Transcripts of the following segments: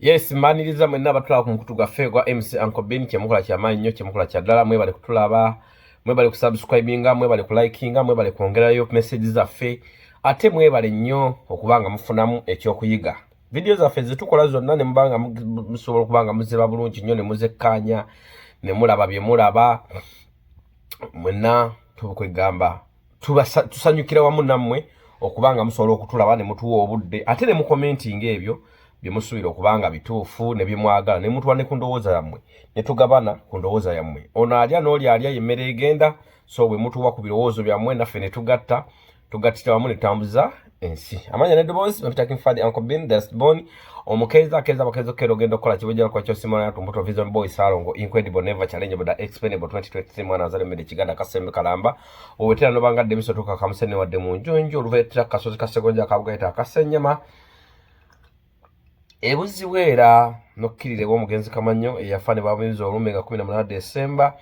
Yes, maniriza mwenna batula ku mukutu gaffe gwa MC Uncle Ben kyemukola kyamaanyi nnyo kyemukola kya ddala mwebale kutulaba mwebale kusubscribinga mwebale kulikinga mwebale kwongerayo message zaffe ate mwebale nnyo okubanga mufunamu ekyokuyiga video zaffe zitukola zonna ne mubanga musobola okubanga muziba bulungi nnyo ne muzekkaanya ne mulaba bye mulaba mwenna tukwegamba tusanyukira wamu nammwe okubanga musobola okutulaba ne mutuwa obudde ate ne mu commenting ebyo byemusuubira okubanga bituufu ne byemwagala ne mutuwa ne ku ndowooza yammwe ne tugabana ku ndowooza yammwe ono alya n'oli alya yemmere egenda so bwe mutuwa ku birowoozo byammwe naffe ne tugattira wamu ne tutambuza ensi amanya neddoboozi bapita Fadi Uncle Ben that's born omukeeza akeeza kero ogenda okukola kibojjala kwa kyosimana tumbuto vision boy salongo incredible never challenge but explainable 2023 mwana azale mede kiganda kasembe kalamba obutera nobangadde misotoka kamusene wadde mu njonjo oluvetera kasozi kasegonja kabugaita kasenyama ebuziwera nokkirire bw'omugenzi Kamanyo eyafane babinza olumbe nga 18 Desemba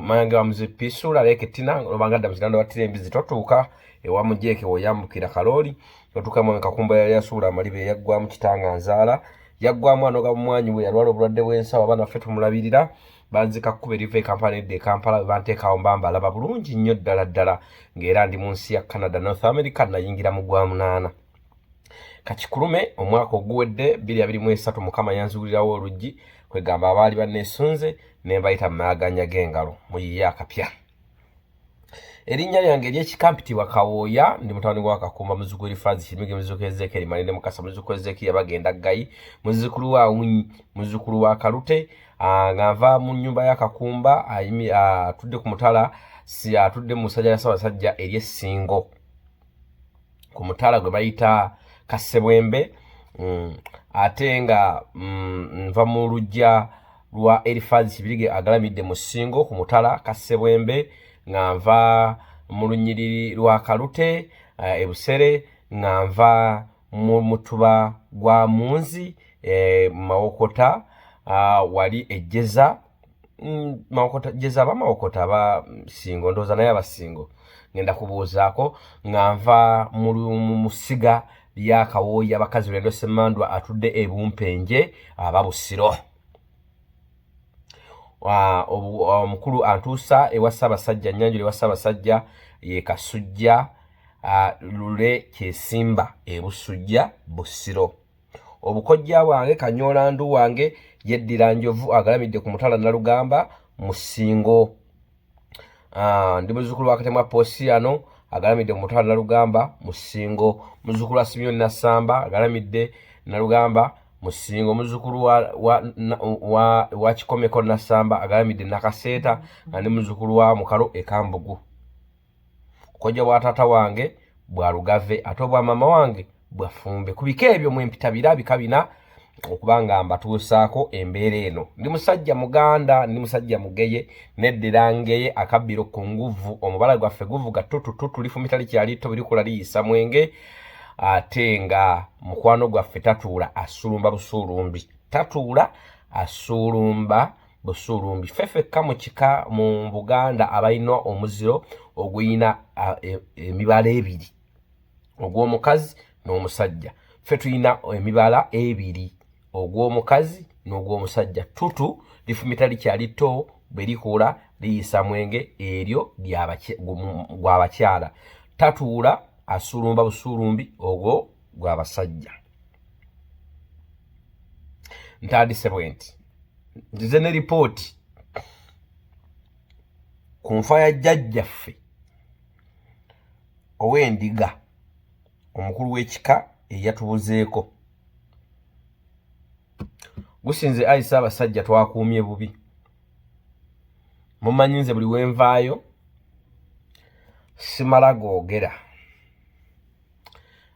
mayange wa muzipisula leketina obangadde muzirando watire embizi totuuka ewa mujeke woyambukira kaloli totuuka mu kakumba yasula amalibe yaggwamu kitanga nzaala yaggwamu anoga mwanyi we yalwala obulwadde bw'ensawo abaana ffe tumulabirira banzika kuba erive kampala de Kampala banteekawo mbamba alaba bulungi nnyo ddala ng'era ndi mu nsi ya Canada North America nayingira mu gwamunaana Kachikulume omwaka oguwedde 2023 mukama yanzulirawo oluggi kwegamba abaali bannesunze ne mbayita maganya gengalo muyiya akapya erinnya lyange ery'ekikampitibwa Kawooya ndi mutawani gwa Kakumba muzzukulu Elifazi Kimige muzzukulu Ezekiel Malinde Mukasa muzzukulu Ezekiel Bagenda Gayi muzzukulu wa Winyi muzzukulu wa Kalute ngava mu nnyumba ya Kakumba atudde ku mutala si atudde mu musajja Ssaabasajja ery'essingo ku mutala gwe bayita Kasebwembe ate nga nva mu lujja lwa Elifazi Kibirige agalamidde mu Ssingo ku mutala Kasebwembe nga nva mu lunyiriri lwa Kalute ebusere nga nva mu mutuba gwa Munzi Mawokota wali ejjeza Mawokota jeza ba Mawokota ba Ssingo ndoza naye abasingo ngenda kubuuzaako nga nva mu musiga lya Kawooya bakazi lwendo Semandwa atudde ebumpenje ababusiro omukulu antuusa ewa Ssaabasajja Nyanjula ewa Ssaabasajja ye Kasujja Lule Kyesimba ebusujja busiro obukojja bwange Kanyolandu wange yeddira Njovu agalamidde ku mutala Nalugamba mu Ssingo ndi muzzukulu wa Katemwa Posiano agalamidde ku mutala Nalugamba mu Ssingo muzzukulu wa Simeon Nasamba agalamidde Nalugamba mu Ssingo muzzukulu wa Kikomeko Nasamba agalamidde Nakaseeta ndi muzzukulu wa Mukalo Ekambugu kojja bwa taata wange bwa Lugave ate obwa mama wange bwa Fumbe kubika ebyo mwempita birabika bina okubanga mbatuusaako embeera eno ndi musajja muganda ndi musajja mugeye neddirangeye akabbiro ku nguvu omubala gwaffe guvuga tutu lifumita likyali tto birikula liyisa mwenge ate nga mukwano gwaffe tatuula asulumba busuulumbi tatuula asulumba busuulumbi feffekka mu kika mu Buganda abalina omuziro oguyina emibala ebiri ogw'omukazi n'omusajja ffe tulina emibala ebiri ogw'omukazi n'ogw'omusajja tutu lifumita likyali tto bwe likula liyisa mwenge eryo gw'abakyala tatuula asulumba busulumbi ogwo gw'abasajja ntandise bwenti nzize ne ripooti ku nfa ya jjajjaffe ow'endiga omukulu w'ekika eyatubuzeeko gusinze ayi Ssaabasajja twakuumye bubi mumanyi nze buli wenvaayo simala googera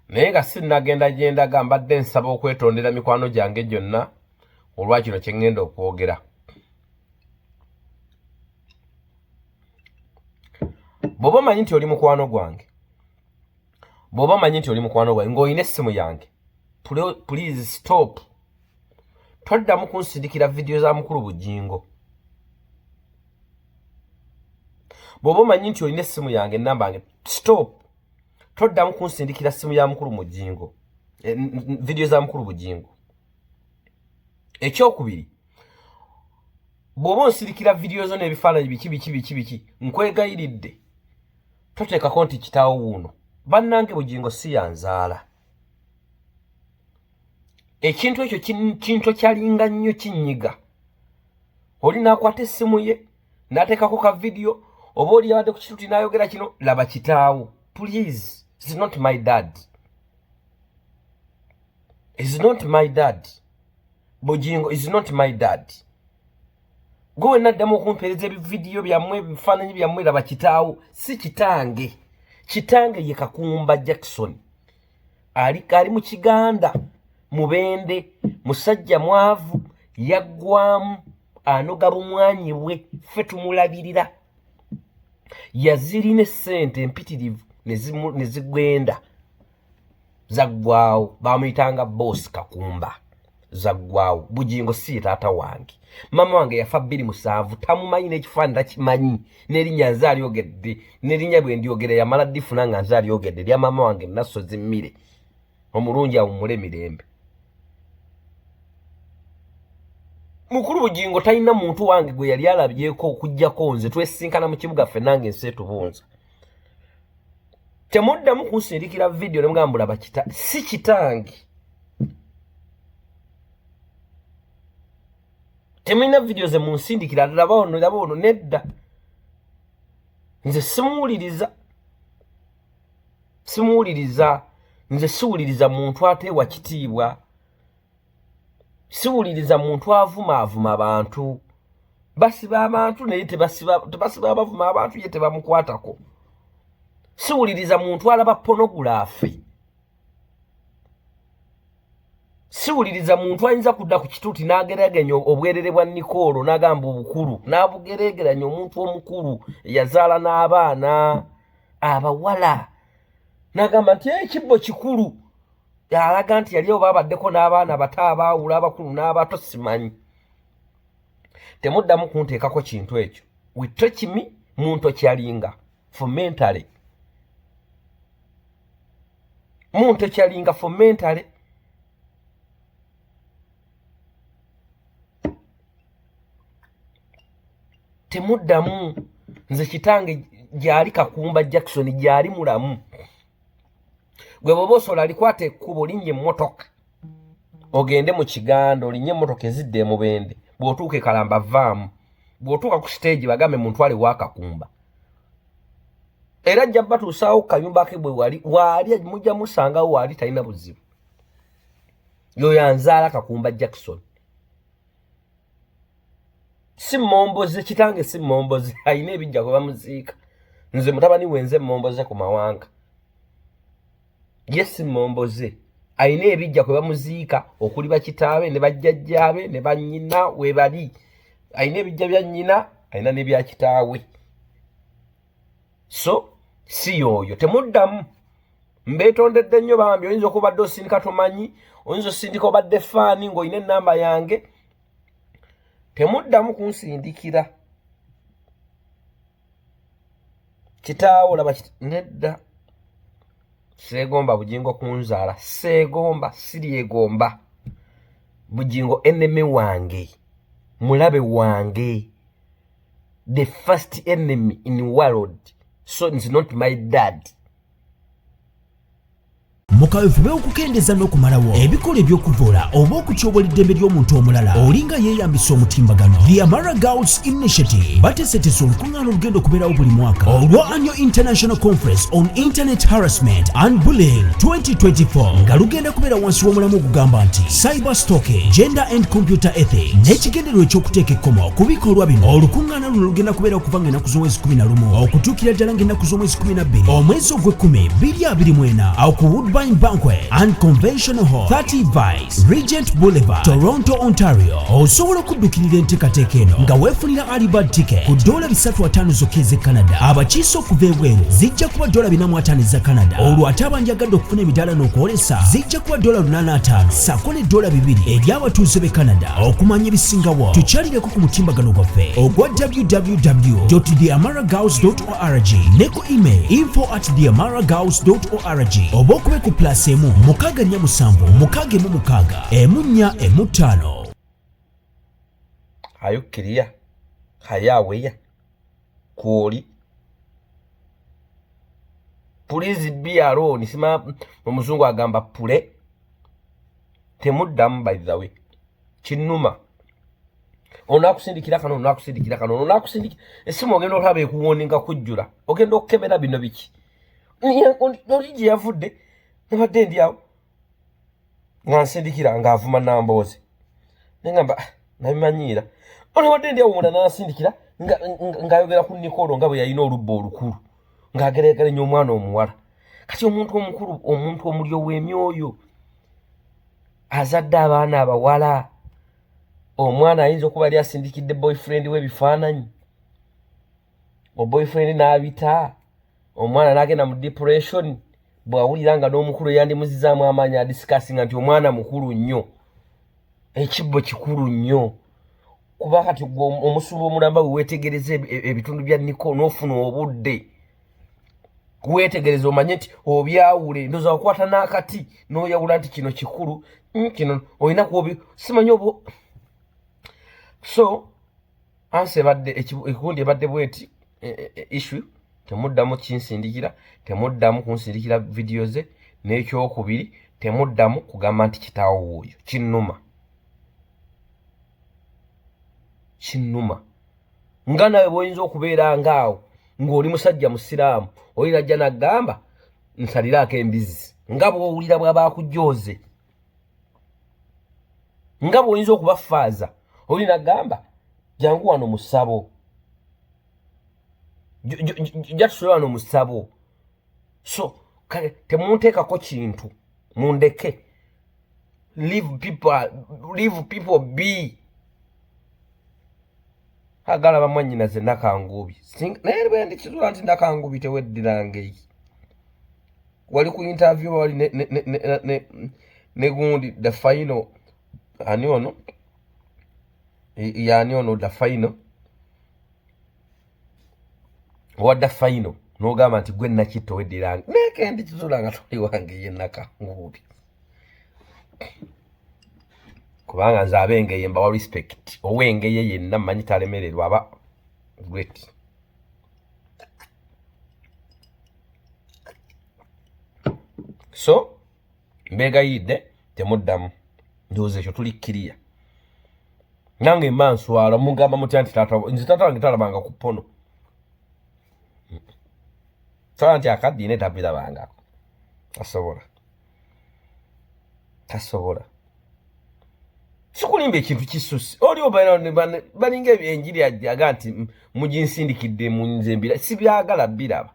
naye nga sinnagenda gyendaga mbadde nsaba okwetondera mikwano gyange gyonna olwakino kye ŋŋenda okwogera bw'oba omanyi nti oli mukwano gwange ng'olina essimu yange please stop toddamu kunsindikira video za mukulu Bugingo bw'oba omanyi nti olina essimu yange ennamba yange stop toddamu kunsindikira essimu ya mukulu Bugingo video za mukulu Bugingo Ekyokubiri, bw'oba onsirikira video zo n'ebifaananyi biki nkwegayiridde toteekako nti kitaawo wuuno bannange Bugingo si yanzaala. Ekintu ekyo kintu kyalinga nnyo kinyiga. Oli n'akwata essimu ye n'ateekako ka video oba oli yabadde ku kituuti n'ayogera kino laba kitaawo. Please, it's not my dad. It's not my dad. Bugingo is not my dad. Gwe naddamu okumpeereza ebividiyo byammwe ebifaananyi byammwe laba kitaawo si kitange. Kitange ye Kakumba Jackson. Ali mu Kiganda mubende musajja mwavu yaggwamu anoga bumwanyi bwe ffe tumulabirira. Yazirina essente empitirivu ne zigwenda zaggwawo bamuyitanga boss Kakumba zaggwawo. Bugingo si taata wange. Mama wange yafa 2007 tamumanyi n'ekifaananyi takimanyi n'erinnya nze Ayogede n'erinnya bwe ndyogera yamala ddifuna nga nze Ayogede lya mama wange Nasozi Mmire omulungi awummule mirembe. Mukulu Bugingo talina muntu wange gwe yali alabyeko okuggyako nze twesinkana mu kibuga ffe nange nsi etubunza. Temuddamu kunsindikira video ne mugamba bulaba si kitange. Temulina video ze munsindikira laba ono nedda. Nze simuwuliriza. Nze siwuliriza muntu ateewa kitiibwa. Siwuliriza muntu avuma abantu. Basiba abantu naye tebasiba abavuma abantu ye tebamukwatako. Siwuliriza muntu alaba pornography. Siwuliriza muntu ayinza kudda ku kituuti n'ageraganya obwerere bwa Nikolo n'agamba obukulu n'abugeregeranya omuntu omukulu yazaala n'abaana abawala n'agamba nti ekibbo kikulu alaga nti yali oba abaddeko n'abaana bato abaawula abakulu n'abato simanyi. Temuddamu kunteekako kintu ekyo. We touch me muntu kyalinga for mentally. Muntu kyalinga for mentally. Temuddamu nze kitange gyali Kakumba Jackson gyali mulamu. Gwe bobosola alikwata ekkubo linnya emmotoka ogende mu Kiganda olinnya emmotoka ezidde mubende bw'otuuka Kalamba vaamu bw'otuuka ku stage bagambe muntu ali wa Kakumba era ajja batuusaawo ku kanyumba ke bwe wali mujja musangawo wali talina buzibu. Yo yanzaala Kakumba Jackson. Si momboze kitange si momboze ayina ebijja kwe bamuziika. Nze mutabani wenze momboze ku mawanga. Yes momboze ayina ebijja kwe bamuziika okuli bakitaabe ne bajjajjaabe ne bannyina we bali. Ayina ebijja bya nnyina ayina ne bya kitaawe. So si yoyo temuddamu mbeetondedde nnyo bambi oyinza okubadde osindika tomanyi oyinza osindika obadde faani ng'olina ennamba yange. Temuddamu kunsindikira. Kitaawo laba nedda. Seegomba Bugingo kunzaala. Seegomba siryegomba. Bugingo enemy wange. Mulabe wange. The first enemy in the world. So it's not my dad. Mukaweefube okukendeza n'okumalawo ebikola eby'okuvoola oba okutyoboola eddembe ly'omuntu omulala olinga yeeyambisa omutimbagano. The Amara Girls Initiative bateeseteese olukuŋŋaana olugenda okubeerawo buli mwaka olwa Annual International Conference on Internet Harassment and Bullying 2024 nga lugenda kubeera wansi w'omulamu ogugamba nti Cyber Stalking, Gender and Computer Ethics n'ekigendererwa eky'okuteeka ekkomo ku bikolwa bino. Olukuŋŋaana luno lugenda kubeera okuva ng'ennaku z'omwezi 11 okutuukira ddala ng'ennaku z'omwezi 12 omwezi ogw'ekkumi 2024 awo ku Woodbine Banquet and Convention Hall 30 Vice Regent Boulevard, Toronto, Ontario. Osobola okuddukirira enteekateeka eno nga weefunira early bird ticket ku $350 zokka ez'e Canada. Abakiise okuva ebweru zijja kuba $450 za Canada. Olwo ate abanjagadde okufuna emidaala n'okwolesa zijja kuba $85 sako ne $2 eri abatuuze b'e Canada. Okumanya ebisingawo tukyalireko ku mutimbagano gwaffe ogwa www.theamaragirls.org ne ku email info@theamaragirls.org oba okube ku +1 647 641 4 5. ayukkiriya hayaweya kwoli please be alone sima omuzungu agamba pule temuddamu by the way kinnuma onakusindikira kano onakusindikira esimu ogenda olaba ekuwoninga kujjula ogenda okukebera bino biki oli gye yavudde nabadde ndi awo nga nsindikira ng'avuma Nambooze nengamba nabimanyiira olabadde ndi awo munda nansindikira ng'ayogera ku Nikolo nga bwe yalina olubba olukulu ng'agereegerenya omwana omuwala kati omuntu omukulu omuntu omulyo w'emyoyo azadde abaana abawala omwana ayinza okuba yali asindikidde boyfriend we bifaananyi boyfriend n'abita omwana n'agenda mu depression bw'awulira nga n'omukulu yandimuzizaamu amaanyi adisikasinga nti omwana mukulu nnyo ekibbo kikulu nnyo kuba kati omusuba omulamba bwe weetegereza ebitundu bya Nikolo n'ofuna obudde weetegereza omanye nti obyawule ndoza okwata n'akati n'oyawula nti kino kikulu kino olina kuobi simanyi obwo so anse badde ekikundi ebadde bweti issue temuddamu kinsindikira temuddamu kunsindikira video ze n'ekyokubiri temuddamu kugamba nti kitaawo oyo kinnuma nga nawe bw'oyinza okubeera ngaawo ng'oli musajja musiraamu oli najja nagamba nsaliraako embizi nga bw'owulira bw'aba akujooze nga bw'oyinza okubafaaza oli nagamba jangu wano mu ssabo jatusole wano mu ssabo so kale temunteekako kintu mundeke leave people be agala bamwannyinaze Nakangubi naye bwe ndikizula nti Nakangubi teweddirange wali ku interview wali ne gundi the final ani ono yani ono the final wadda final n'ogamba nti gwe Nakitto weddirange neke ndikizula nga toli wange ye Nakangubi kubanga nze abengeye mbawa respect owengeye yenna mmanyi talemererwa aba great so mbegayidde temuddamu ndowooza ekyo tulikkiriya nange mba nswala mugamba mutya nti nze taata wange talabanga ku pono sala nti akaddiine tabirabangako tasobola sikulimba ekintu kisusi oliwo balinga enjiri ajjaga nti muginsindikidde mu nze mbira sibyagala biraba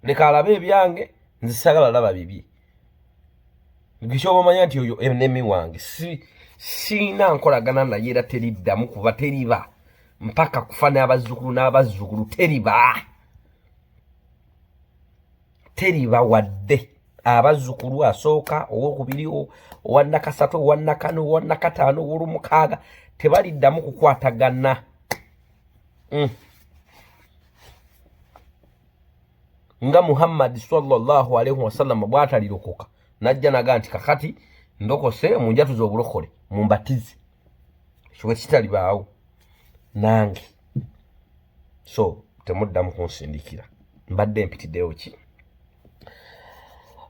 leka alabe ebyange nze sagala laba bibi gekyoba manya nti oyo enemi wange siina nkolagana naye era teriddamu kuba teriba mpaka kufa n'abazzukulu teriba wadde abazzukulu asooka owokubiri owannakasatu owannakano owannakataano ow'olumukaaga tebaliddamu kukwatagana nga Muhammad sallallahu alaihi wasallam bw'atalirokoka najja naga nti kakati ndokose munjatuza obulokole mumbatize kiwe kitalibaawo nange so temuddamu kunsindikira mbadde mpitiddeyo ki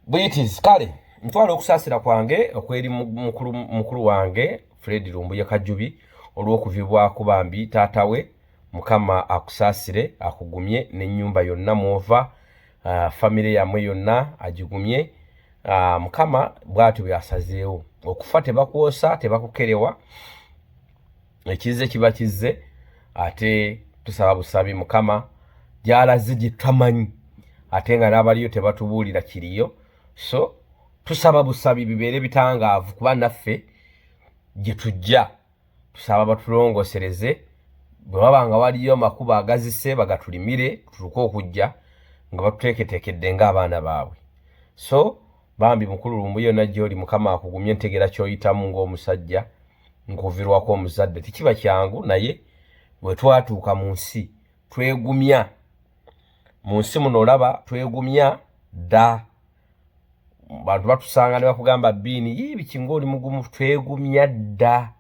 buyitizi kale ntwala okusaasira kwange okweri mukulu wange Fred Lumbuye Kajubi olw'okuvibwako bambi taatawe Mukama akusaasire akugumye n'ennyumba yonna mwova famire yamwe yonna agigumye Mukama bw'atyo byasazeewo okufa tebakwosa tebakukerewa ekize kiba kizze ate tusaba busabi Mukama gy'alaze gye tamanyi ate nga n'abaliyo tebatubuulira kiriyo so tusaba busabi bibeere bitangaavu kuba naffe gye tujja tusaba batulongosereze bwe waba nga waliyo makubo agazise bagatulimire tuluke okujja nga batuteeketeekedde ng'abaana baabwe so bambi mukulu Lumbuye najjo oli Mukama akugumye ntegera ky'oyitamu ng'omusajja nkuvirwako omuzadde tekiba kyangu naye bwe twatuuka mu nsi twegumya mu nsi muno olaba twegumya dda bantu batusanga ne bakugamba bbiini biki ng'oli mugumu twegumya dda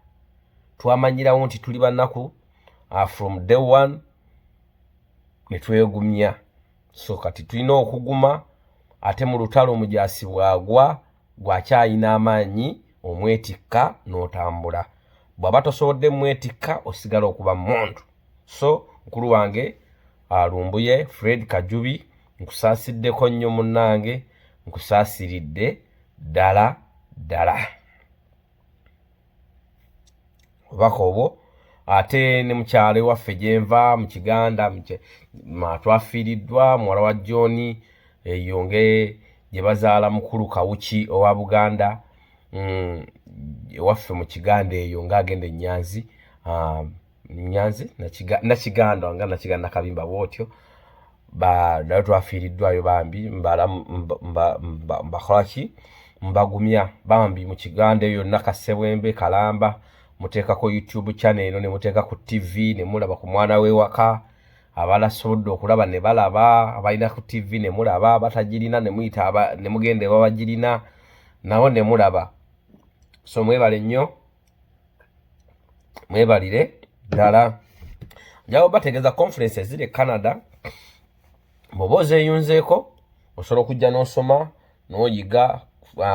twamanyirawo nti tuli bannaku from day one ne twegumya. So kati tulina okuguma ate mu lutalo omujaasi bwagwa gwakyayina amaanyi omwetikka n'otambula. Bw'aba tosobodde mwetikka osigala okuba muntu. So mukulu wange Lumbuye Fred Kajubi nkusaasiddeko nnyo munnange, nkusaasiridde ddala ddala. Obubaka obwo ate ne mukyale waffe gyenva mu Kiganda twafiiriddwa muwala wa John eyonge gye bazaala mukulu Kawuki owa Buganda waffe mu Kiganda eyo ng'agenda Nyanzi Nakiganda nga Nakiganda Kabimba bwotyo nayo twafiiriddwayo bambi mbakolaki mbagumya bambi mu Kiganda eyo Nakasebwembe Kalamba muteekako YouTube channel eno ne muteeka ku TV ne mulaba ku mwana we waka abalasobodde okulaba ne balaba abalina ku TV ne mulaba batagirina ne muyita ne mugende babagirina nawo ne mulaba. So mwebale nnyo, mwebalire ddala. Njawo bategeeza conference ziri Canada bw'oba ozeeyunzeeko osobola okujja n'osoma n'oyiga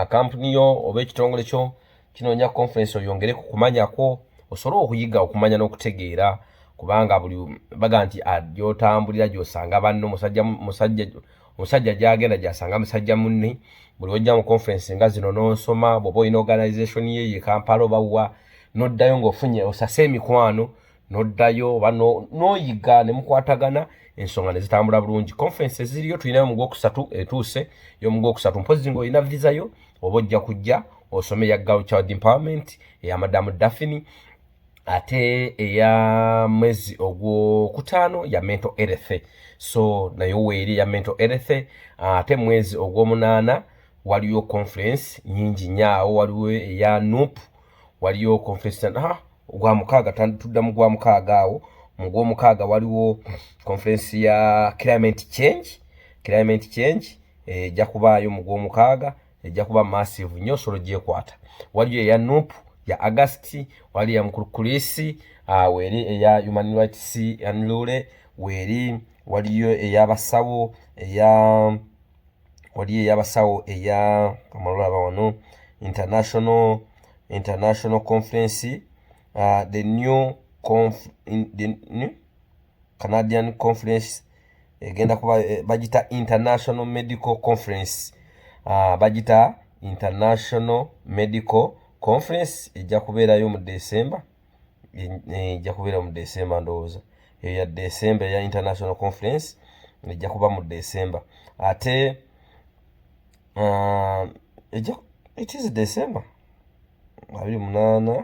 kampuni yo oba ekitongole kyo kinoonya conference oyongere ku kumanyako osobola okuyiga okumanya n'okutegeera kubanga buli baga nti gy'otambulira gy'osanga banno omusajja gy'agenda gy'asanga musajja munne. Buli wojja mu conference nga zino n'osoma bw'oba olina organization ye Kampala obawa n'oddayo ng'ofunye osase emikwano n'oddayo oba n'oyiga ne mukwatagana ensonga ne zitambula bulungi. Conference ziriyo tulinayo mu Gwokusatu etuuse y'omu Gwokusatu mpozi ng'olina visa yo oba ojja kujja osome ya Girl Child Empowerment eya Madamu Daphne ate eya mwezi ogwokutaano ya mental health. So nayo weeri ya mental health ate mwezi ogw'omunaana waliyo conference nyingi nyaawo waliwo eya NUP waliyo conference gwa mukaaga tudda mu gwa mukaaga awo mu gw'omukaaga waliwo conference ya climate change ejja kubaayo mu gw'omukaaga ejja kuba massive nnyo solo gyekwata. Waliyo eya NUP ya August wali ya mukulukulisi weeri eya human rights and rule weeri waliyo ey'abasawo eya amalwalaba wano international conference the new Canadian conference egenda kuba bagita international medical conference bagita international medical conference ejja kubeerayo mu December ndowooza eyo ya December ya international conference ejja kuba mu December ate it is December 28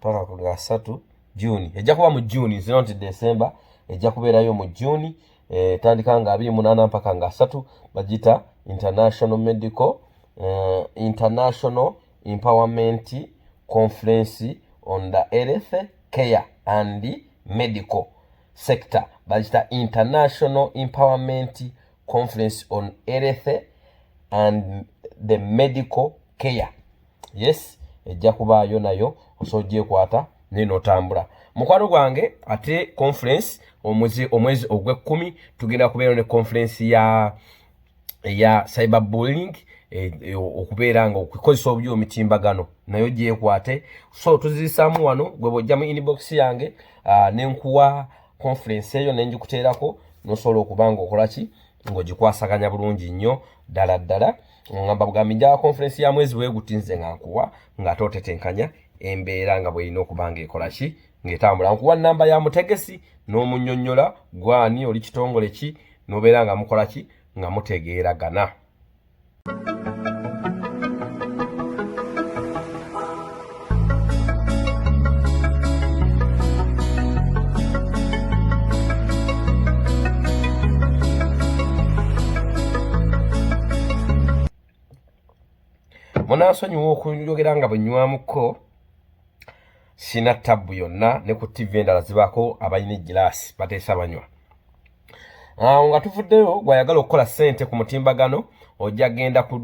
paka ku 3 June ejja kuba mu June is not December ejja kubeerayo mu June tandika nga 28 mpaka nga 3 bagita international medical international empowerment conference on the health care and medical sector bagita international empowerment conference on health and the medical care. Yes ejja kubaayo nayo osobola gyekwata neno otambula mukwano gwange. Ate conference omwezi ogw'ekkumi tugenda kubeera ne conference ya cyberbullying okubeera nga okukozesa obubi omutimbagano nayo gyekwate. So tuzisaamu wano gwe bw'ojja mu inbox yange nenkuwa conference eyo nenjikuteerako nosobola okuba nga okolaki ng'ogikwasaganya bulungi nnyo ddala ddala. Ngamba bugambi nja conference ya mwezi weegutinze nga nkuwa ng'ate otetenkanya embeera nga bw'erina okuba ng'ekolaki ng'etambula. Nkuwa nnamba ya mutegesi n'omunnyonnyola gwani oli kitongole ki n'obeera nga mukolaki nga mutegeeragana. Munansonyiwa okunyogera nga bwe nnywamuko sina ttabu yonna ne ku TV endala zibaako abalina egiraasi bateesa banywa. Nga tuvuddeyo gwayagala okukola ssente ku mutimbagano ojja genda ku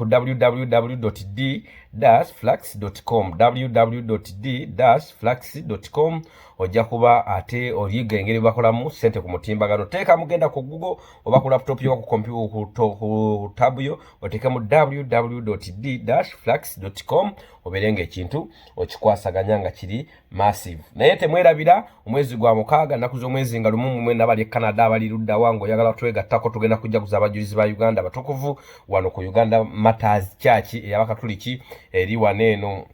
www.d-flax.com www.d-flax.com ojja kuba ate oliga engeri bakolamu sente ku mutimbagano. Teeka mugenda ku Google oba ku laptop yo ku computer ku tab yo oteekemu www.d-flax.com oberenga ekintu okikwasaganya nga kiri massive. Naye temwerabira omwezi gwa mukaaga naku z'omwezi nga lumu mwe nabali Canada abali ludda wango oyagala twegattako tugenda kujja kuza abajulizi ba Uganda batukuvu wano ku Uganda Mothers Church ey'Abakatuliki eri waneeno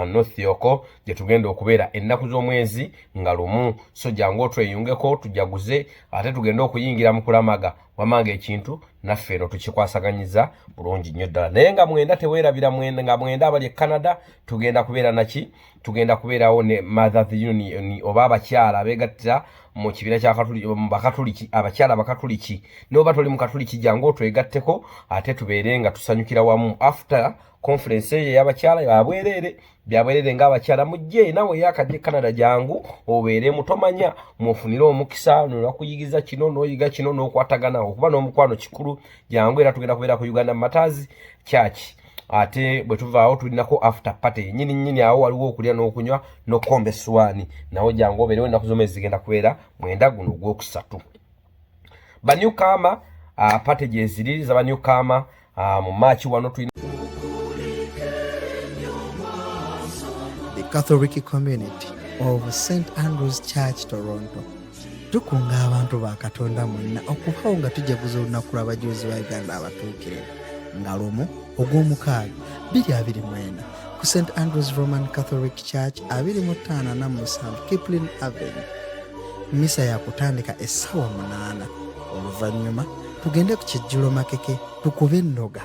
North Yoko gye tugenda okubeera ennaku z'omwezi nga lumu. So jangu tweyungeko tujaguze ate tugenda okuyingira mu kulamaga wamanga ekintu naffe eno tukikwasaganyiza bulungi nnyo ddala. Naye nga mwenda teweerabira nga mwenda abali Canada tugenda kubeera naki tugenda kubeerawo ne Mothers Union oba abakyala abeegattira mu kibira ky'Abakatuliki abakyala Abakatuliki n'oba toli mu Katuliki jangu otwegatteko ate tubeere nga tusanyukira wamu after conference y'abakyala yabwerere byabwerere nga abakyala mujje nawe yakadde Canada jangu obeere mutomanya mufunire omukisa n'okuyigiza kino n'oyiga kino n'okwatagana okuba n'omukwano kikulu jangu era tugenda kubeera ku Uganda Mothers Church. Ate bwe tuvaawo tulinako after party nyini awo waliwo okulya n'okunywa n'okomba essuwaani nawo jangu obeerewo ennaku z'omwezi zigenda kubeera mwenda guno ogwokusatu. Banyukama party gye ziri za banyukama mu March wano tulina the Catholic community of St. Andrew's Church Toronto tukunga abantu ba Katonda mwenna okubawo nga tujaguza olunaku lw'abajulizi ba Uganda abatuukire nga lumu ogw'omukaaga 2024 ku St. Andrew's Roman Catholic Church 25 Kipling Avenue. Misa ya kutandika essaawa 8 oluvannyuma tugende ku kijjulo makeke tukube ennoga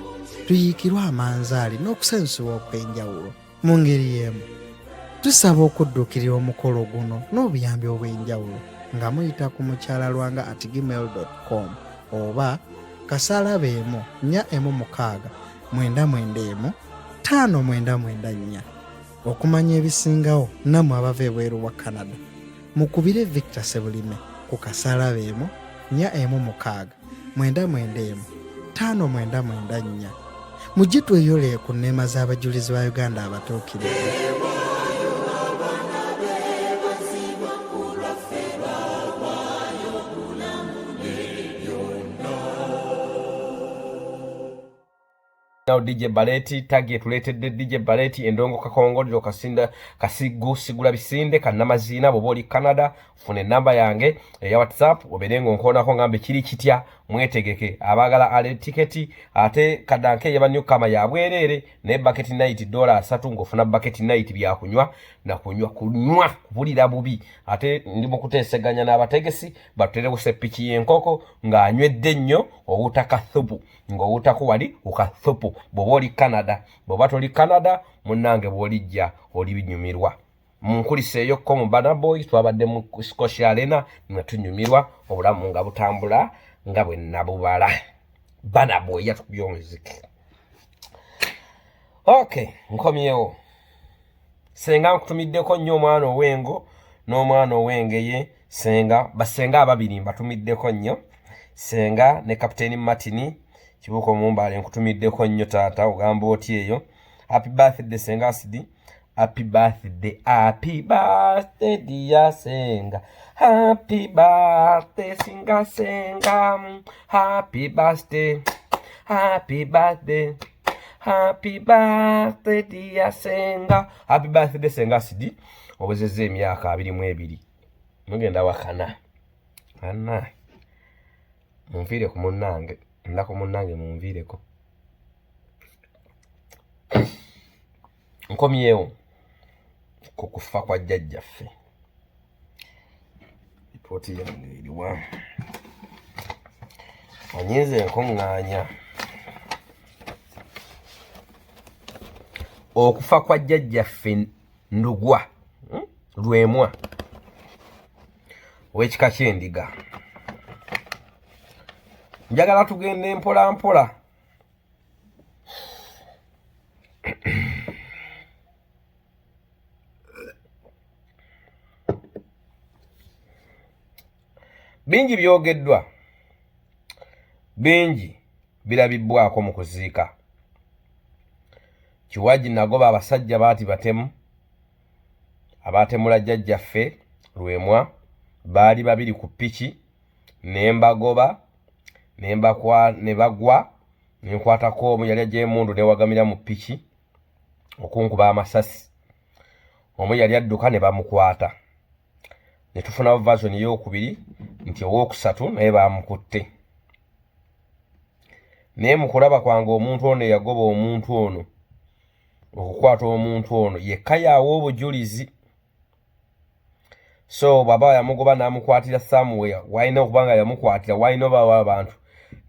tuyiikirwe amanzaali n'okusanyusibwa okw'enjawulo mu ngeri y'emu. Tusaba okudduukirira omukolo guno n'obuyambi obw'enjawulo nga muyita ku mukyala@gmail.com oba kasalabeemu 416-991-5994. Okumanya ebisingawo nammwe abava ebweru wa Canada mukubire Victor Sebulime ku kasalabeemu 416-991-5994. Mujje tweyole ku nneema z'abajulizi ba Uganda abatuukiridde. Now DJ Baleti tagi tuleetedde DJ Baleti endongo kakongolero kasinda kasigu sigula bisinde kannamazina boboli Canada fune namba yange ya WhatsApp oberengo nkonako ngambe kiri kitya mwetegeke abagala ale tiketi ate kadanke yabanyu kama yabwerere ne bucket night $3 ngofuna bucket night byakunywa na kunywa kubulira bubi ate ndimo kuteeseganya n'abategesi batere kusepiki yenkoko nga anywedde nnyo obutaka thubu ng'obutako wali ukathupu boboli Canada bobatoli Canada munange bolijja oli binyumirwa munkuliseeyo ko mu Bana Boy twabadde mu Scotia Arena nga tunyumirwa obulamu nga butambula nga bwe nabubala Bana Boy yatukubya omuziki. Okay nkomyewo senga nkutumiddeko nnyo omwana owengo n'omwana owengeye senga basenga ababiri mbatumiddeko nnyo senga ne Kapteni Martini Kibuko Mumbale nkutumiddeko nnyo taata ogamba oti eyo. Happy birthday Senga Sidi. Happy birthday dear Senga. Happy birthday Senga Senga. Happy birthday dear Senga. Happy birthday Senga Sidi. Obwezezza emyaka 22 mugenda wakana ana munfiire ku munnange ndako munnange munvireko nkomyewo ku kufa kwa Jjaja ffe ripoti yange eriwa anyeze nkomwanya okufa kwa Jjaja ffe Ndugwa Lweemwa w'ekika ky'endiga. Njagala tugende mpola mpola bingi byogeddwa bingi birabibwako mu kuziika. Kiwaji nagoba abasajja baati batemu abatemula jjajjaffe Lweemwa baali babiri ku ppiki nembagoba ne bagwa nenkwatako omu yali ajja emundu newagamira mu ppiki okunkuba amasasi. Omu yali adduka ne bamukwata. Ne tufunawo version ey'okubiri nti ow'okusatu naye bamukutte. Naye mu kulaba kwange omuntu ono yagoba omuntu ono okukwata omuntu ono yekka yaawa obujulizi. So baba yamugoba n'amukwatira somewhere walina okuba nga yamukwatira walina obawa abantu.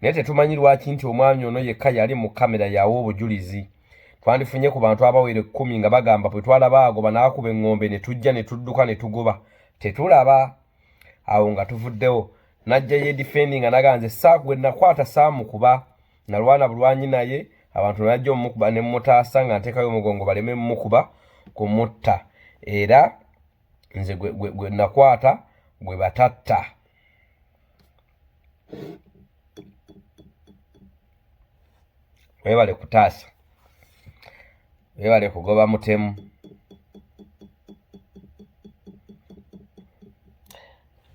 Naye tetumanyi lwaki nti omwami ono yekka yali mu kamera yaawa obujulizi. Twandifunye ku bantu abawere 10 nga bagamba bwe twalaba agoba n'akuba eŋŋombe ne tujja ne tudduka ne tugoba. Tetulaba. Awo nga tuvuddewo najja yedifending nga naganze saagwe nakwata saamukuba nalwana bulwanyi naye abantu najja omukuba ne mutaasa nga nteekayo omugongo baleme mmukuba kumutta. Era nze gwe nakwata gwe batatta. Webale kutaasa. Webale kugoba mutemu.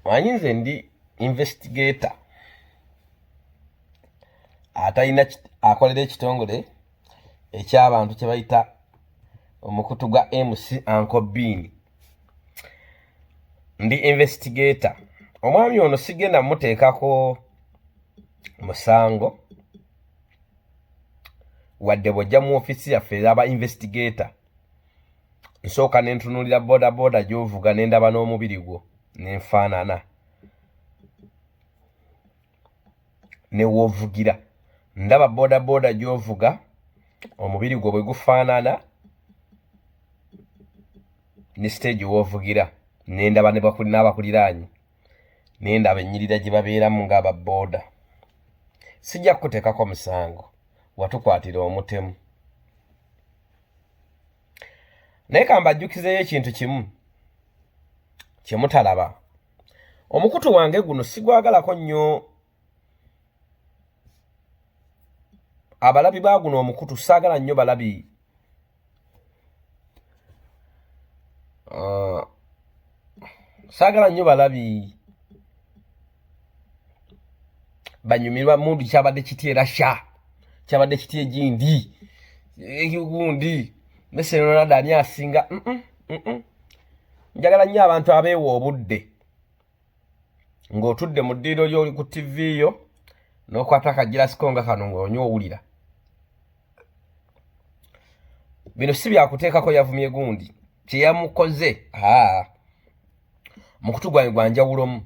Wanyinze ndi investigator. Atayina akolera ekitongole eky'abantu kye bayita omukutu gwa MC Uncle Bean. Ndi investigator. Omwami ono sigenda muteekako musango wadde bw'ojja mu ofisi yaffe aba investigator. Nsooka ne ntunuulira boda gy'ovuga ne ndaba n'omubiri gwo nenfaanana ne w'ovugira. Ndaba boda gy'ovuga omubiri gwo bwe gufaanana ne stage w'ovugira. Nendaba n'abakuliraanyi nendaba ennyirira gye babeeramu ng'aba boda. Sijja kuteekako musango watukwatira omutemu. Naye kambajjukizeyo ekintu kimu kye mutalaba. Omukutu wange guno sigwagalako nnyo. Abalabi ba guno omukutu saagala nnyo balabi. Saagala nnyo balabi banyumirwa mundu kyabadde kiti era sha kyabadde kiti egindi ekigundi meseno nada ani asinga. Njagala nnyo abantu abeewa obudde ng'otudde mu ddiiro ly'oli ku TV yo n'okwata akagira sikonga kano ng'onywa owulira. Bino si byakuteekako yavumye gundi kye yamukoze. Mukutu gwange gwa njawulomu.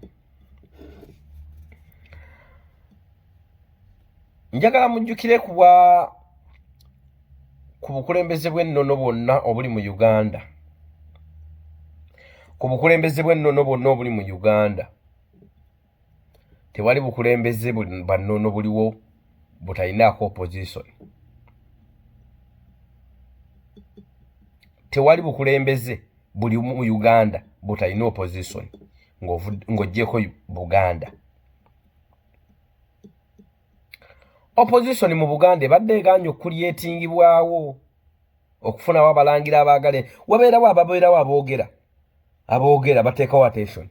Njagala mujjukire ku bukulembeze bw'ennono bwonna obuli mu Uganda. Ku bukulembeze bw'ennono bwonna obuli mu Uganda tewali bukulembeze bannono buliwo butalinaako opposition. Tewali bukulembeze buli mu Uganda butalina opposition ng'oggyeko Buganda. Opposition mu Buganda ebadde eganye okuliyetingibwawo okufunawo abalangira abaagale. Wabeerawo aboogera bateekawo attention.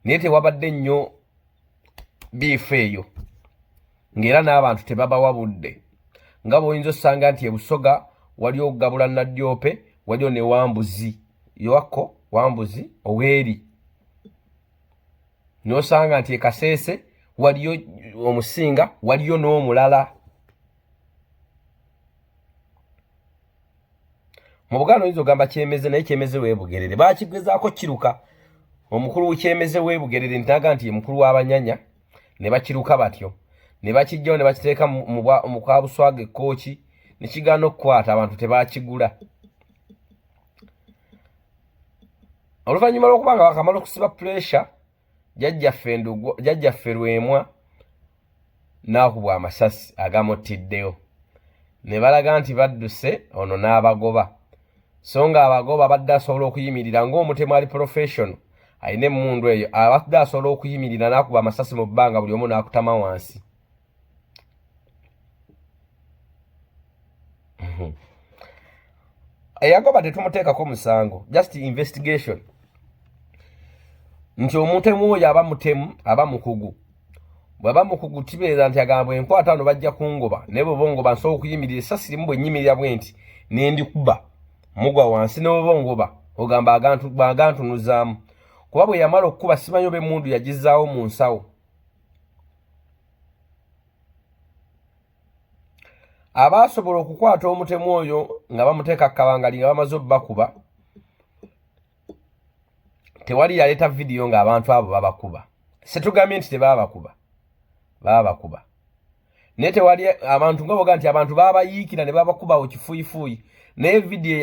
Naye tewabadde nnyo biifu eyo ng'era n'abantu tebabawa budde. Nga bw'oyinza osanga nti ebusoga waliwo okugabula Naddyope waliwo ne Wambuzi yowakko Wambuzi oweeri. N'osanga nti Kaseese waliyo Omusinga waliyo n'omulala. Mu Buganda oyinza ogamba Kyemeze naye Kyemeze weebugerere baakigezaako kiruka. Omukulu Kyemeze weebugerere ntaga nti ye mukulu w'Abanyanya ne bakiruka batyo ne bakijjawo ne bakiteeka mu Kabuswaga Ekkooki ne kigaana okukwata abantu tebaakigula. Oluvannyuma lw'okuba nga bakamala okusiba pressure jjajjaffe Lweemwa n'akubwa amasasi agamuttiddeyo. Ne balaga nti badduse ono n'abagoba. So nga abagoba badde asobola okuyimirira ng'omutemu ali professional alina emmundu eyo abadde asobola okuyimirira n'akuba amasasi mu bbanga buli omu n'akutama wansi. eyagoba tetumuteekako musango, just investigation nti omutemu oyo aba mutemu aba mukugu. Bwaba mukugu tibeeza nti agamba enkwata no bajja kungoba ne bobongoba nsobola okuyimirira essasi limu bwe nnyimirira bwe nti nendikuba mugwa wansi ne bobongoba ogamba agantunuzaamu. Kuba bwe yamala okukuba simanyi oba emmundu yagizaawo mu nsawo. Abasobola okukwata omutemu oyo nga bamuteeka kabangali nga bamaze obbakuba, tewali yaleeta vidiyo ng'abantu abo babakuba. Setugambye nti tebabakuba, babakuba. Naye tewali abantu nga boga nti abantu babayiikira ne babakubawo kifuuyifuuyi. Naye vidiyo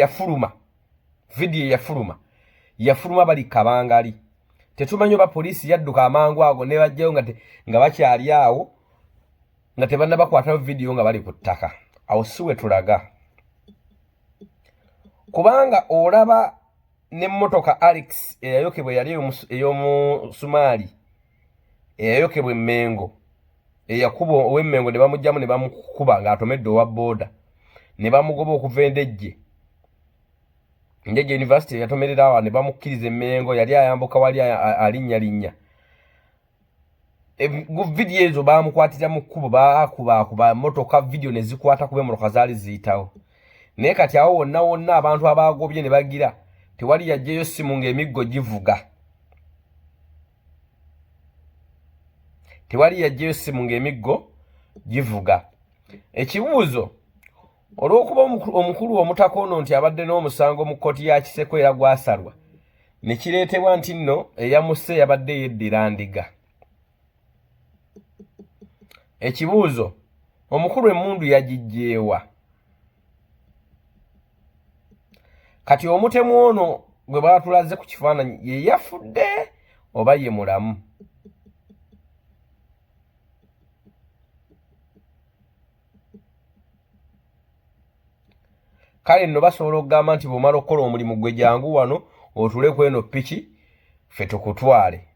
yafuluma bali kabangali. Tetumanyi oba poliisi yadduka amangu ago ne bajjayo nga bakyali awo nga tebannabakwatayo vidiyo nga bali ku ttaka. Awo si we tulaga. Kubanga olaba n'emmotoka Alex eyayokebwa yali ey'omu Sumaali, eyayokebwa Emmengo, eyakuba ow'Emmengo ne bamugyamu ne bamukuba ng'atomedde owa booda, ne bamugoba okuva Ndejje University yatomerera awo ne bamukkiriza Emmengo, yali ayambuka wali alinnyalinnya. Vidiyo ezo bamukwatira mu kkubo, baakuba motoka, vidiyo ne zikwata kuba emmotoka zaali ziyitawo. Naye kati awo wonna abantu abaagobye ne bagira, tewali yajjayo simu ng'emiggo givuga. Ekibuuzo, olw'okuba omukulu omutaka ono nti abadde n'omusango mu kkooti ya Kiseko era gwasalwa, ne kireetebwa nti nno eyamusse yabadde yeddira ndiga. Ekibuuzo, omukulu emmundu yagiggyeewa? Kati omutemu ono gwe baatulaze ku kifaananyi ye yafudde oba ye mulamu? Kale nno basobola okugamba nti bw'omala okukola omulimu gwe jangu wano otule ku eno piki ffe tukutwale.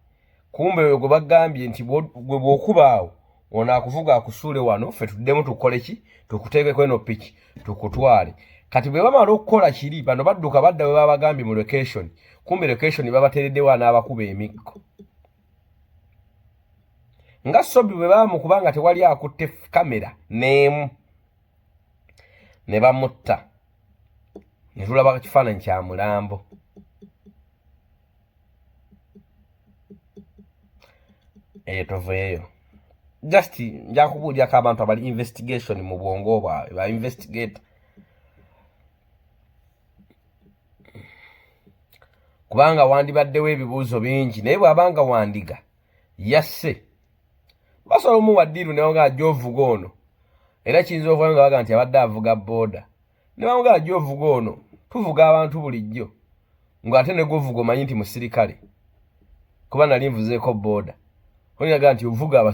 Kumbe gwe bagambye nti gwe bw'okubaawo ono akuvuga akusuule wano ffe tuddemu tukole ki? Tukuteekeko eno piki tukutwale. Kati bwe bamala okukola kiri, bano badduka badda we babagambye mu location. Kumbe location babateereddewo n'abakuba emiggo. Nga Sobi bwe bamukuba nga tewali akutte kamera n'emu, ne bamutta. Ne tulaba kifaananyi kya mulambo. Toveeyo. Just nja kubuulyako abantu abali investigation mu bwongo bwabwe, ba investigate. Kubanga wandibaddewo ebibuuzo bingi, naye bw'abanga wandiga yasse, basobola omuwa ddiiru naye nga ajja ovuga ono. Era kiyinza okuba nga baga nti abadde avuga booda. Ne bamuga ajja ovuga ono, tuvuga abantu bulijjo. Ng'ate ne gwovuga omanyi nti musirikale. Kuba nali nvuzeeko booda. Onyaga nti ovuga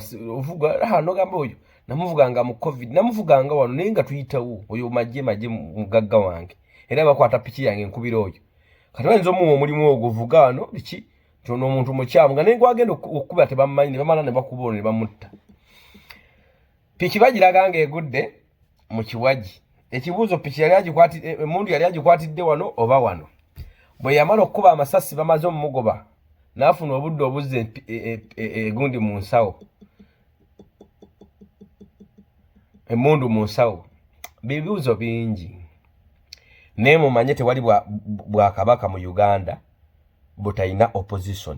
nogamba oyo namuvuganga mu COVID, namuvuganga wano naye nga tuyitawo oyo majje mugagga wange. Era bakwata piki yange nkubira oyo. Kati bayinza omuwa omulimu oguvuga wano biki nti ono omuntu mukyamu nga naye gwagenda okukuba tebamumanyi ne bamala ne bakuba ono ne bamutta. Piki bagiraga ng'egudde mu kiwagi. Ekibuuzo, piki emmundu yali agikwatidde wano oba wano? Bwe yamala okukuba amasasi bamaze omumugoba n'afuna obudde obuzze egundi mu nsawo, emmundu mu nsawo. Bibuuzo bingi. Naye mumanye tewali bwakabaka mu Uganda butalina opposition.